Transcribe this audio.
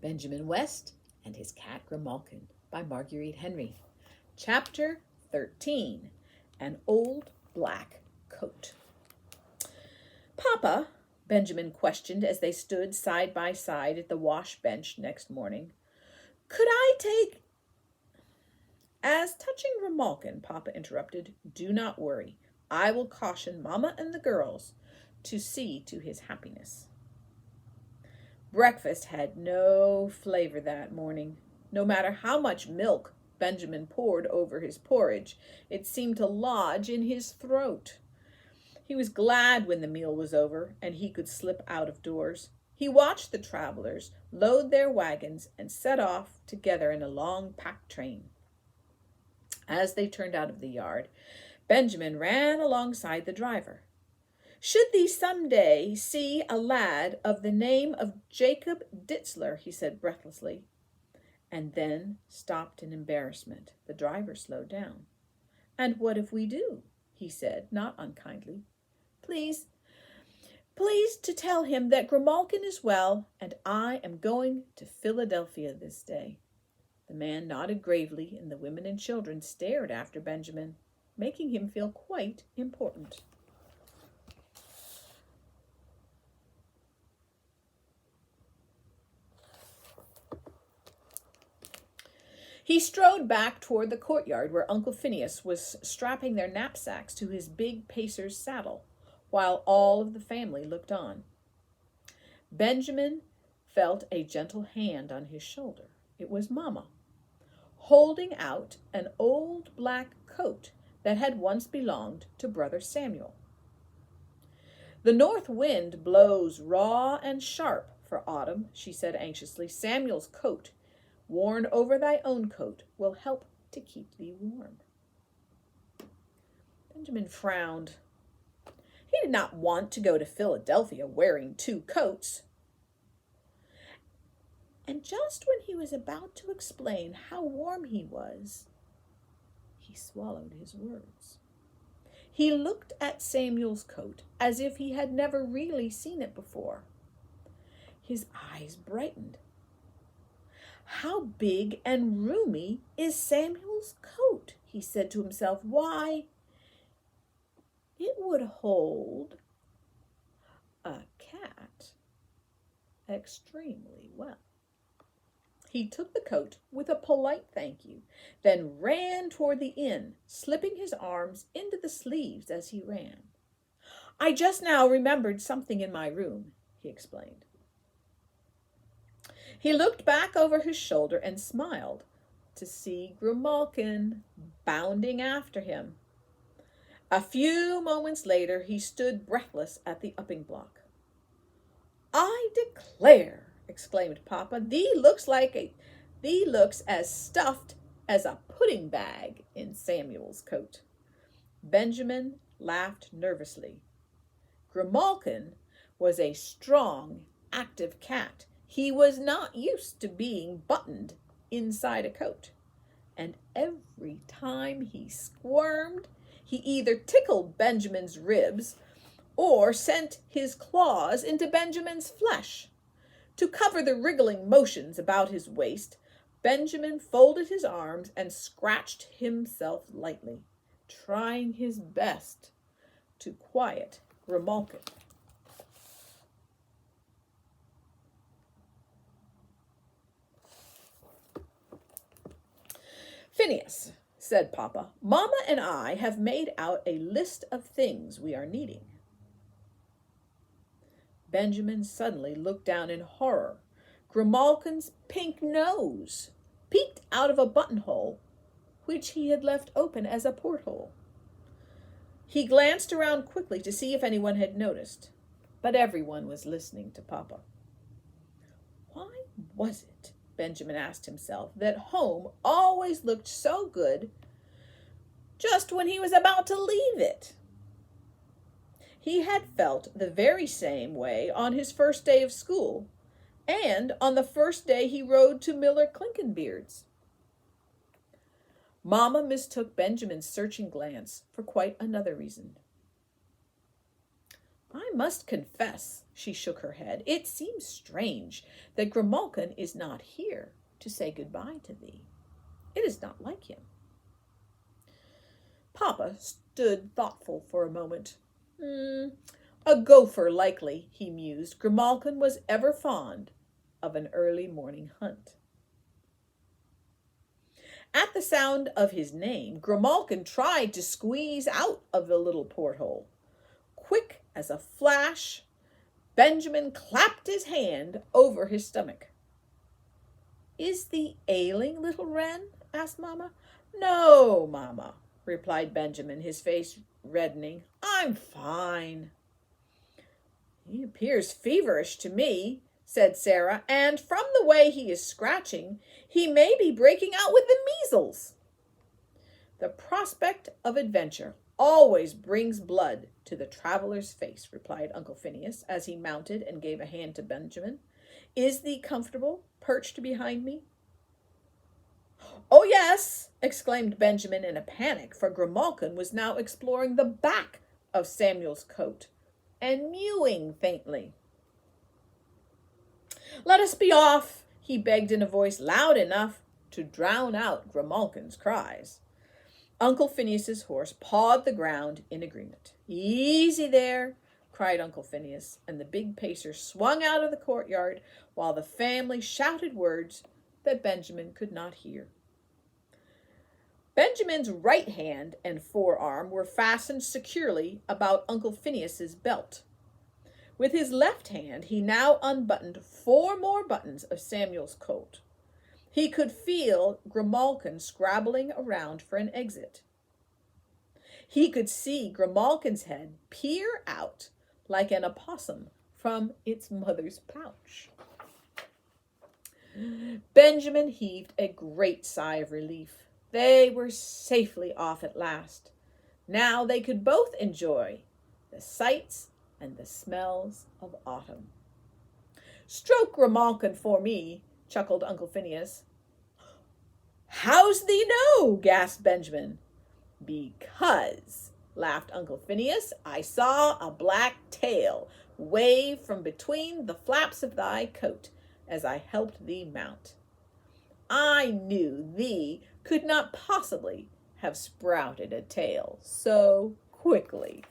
Benjamin West and His Cat Grimalkin by Marguerite Henry. Chapter 13. An Old Black Coat. "Papa," Benjamin questioned as they stood side by side at the wash bench next morning, "could I take—" "As touching Grimalkin," Papa interrupted, "do not worry. I will caution Mamma and the girls to see to his happiness." Breakfast had no flavor that morning. No matter how much milk Benjamin poured over his porridge, it seemed to lodge in his throat. He was glad when the meal was over and he could slip out of doors. He watched the travelers load their wagons and set off together in a long pack train. As they turned out of the yard, Benjamin ran alongside the driver. "Should thee some day see a lad of the name of Jacob Ditzler," he said breathlessly, and then stopped in embarrassment. The driver slowed down. "And what if we do?" he said, not unkindly. Please to tell him that Grimalkin is well, and I am going to Philadelphia this day." The man nodded gravely, and the women and children stared after Benjamin, making him feel quite important. He strode back toward the courtyard where Uncle Phineas was strapping their knapsacks to his big pacer's saddle, while all of the family looked on. Benjamin felt a gentle hand on his shoulder. It was Mamma, holding out an old black coat that had once belonged to Brother Samuel. "The north wind blows raw and sharp for autumn," she said anxiously. "Samuel's coat, worn over thy own coat, will help to keep thee warm." Benjamin frowned. He did not want to go to Philadelphia wearing two coats. And just when he was about to explain how warm he was, he swallowed his words. He looked at Samuel's coat as if he had never really seen it before. His eyes brightened. "How big and roomy is Samuel's coat?" he said to himself. "Why, it would hold a cat extremely well." He took the coat with a polite thank you, then ran toward the inn, slipping his arms into the sleeves as he ran. "I just now remembered something in my room," he explained. He looked back over his shoulder and smiled to see Grimalkin bounding after him. A few moments later, he stood breathless at the upping block. "I declare," exclaimed Papa, "thee looks as stuffed as a pudding bag in Samuel's coat." Benjamin laughed nervously. Grimalkin was a strong, active cat. He was not used to being buttoned inside a coat, and every time he squirmed, he either tickled Benjamin's ribs or sent his claws into Benjamin's flesh. To cover the wriggling motions about his waist, Benjamin folded his arms and scratched himself lightly, trying his best to quiet Grimalkin. "Phineas," said Papa, "Mamma and I have made out a list of things we are needing." Benjamin suddenly looked down in horror. Grimalkin's pink nose peeked out of a buttonhole which he had left open as a porthole. He glanced around quickly to see if anyone had noticed, but everyone was listening to Papa. Why was it, Benjamin asked himself, that home always looked so good just when he was about to leave it? He had felt the very same way on his first day of school and on the first day he rode to Miller Clinkenbeard's. Mamma mistook Benjamin's searching glance for quite another reason. I must confess, she shook her head, it seems strange that Grimalkin is not here to say good-bye to thee. It is not like him. Papa stood thoughtful for a moment. A gopher, likely, he mused. Grimalkin was ever fond of an early morning hunt. At the sound of his name, Grimalkin tried to squeeze out of the little porthole. Quick as a flash, Benjamin clapped his hand over his stomach. Is thee ailing, little wren? Asked Mamma. No, Mamma, replied Benjamin, his face reddening. I'm fine. He appears feverish to me, said Sarah, and from the way he is scratching, he may be breaking out with the measles. The prospect of adventure always brings blood to the traveler's face, replied Uncle Phineas, as he mounted and gave a hand to Benjamin. Is thee comfortable, perched behind me? Oh, yes, exclaimed Benjamin in a panic, for Grimalkin was now exploring the back of Samuel's coat and mewing faintly. Let us be off, he begged in a voice loud enough to drown out Grimalkin's cries. Uncle Phineas's horse pawed the ground in agreement. Easy there, cried Uncle Phineas, and the big pacer swung out of the courtyard while the family shouted words that Benjamin could not hear. Benjamin's right hand and forearm were fastened securely about Uncle Phineas's belt. With his left hand, he now unbuttoned 4 more buttons of Samuel's coat. He could feel Grimalkin scrabbling around for an exit. He could see Grimalkin's head peer out like an opossum from its mother's pouch. Benjamin heaved a great sigh of relief. They were safely off at last. Now they could both enjoy the sights and the smells of autumn. Stroke Grimalkin for me, chuckled Uncle Phineas. How's thee know? Gasped Benjamin. Because, laughed Uncle Phineas, I saw a black tail wave from between the flaps of thy coat as I helped thee mount. I knew thee could not possibly have sprouted a tail so quickly.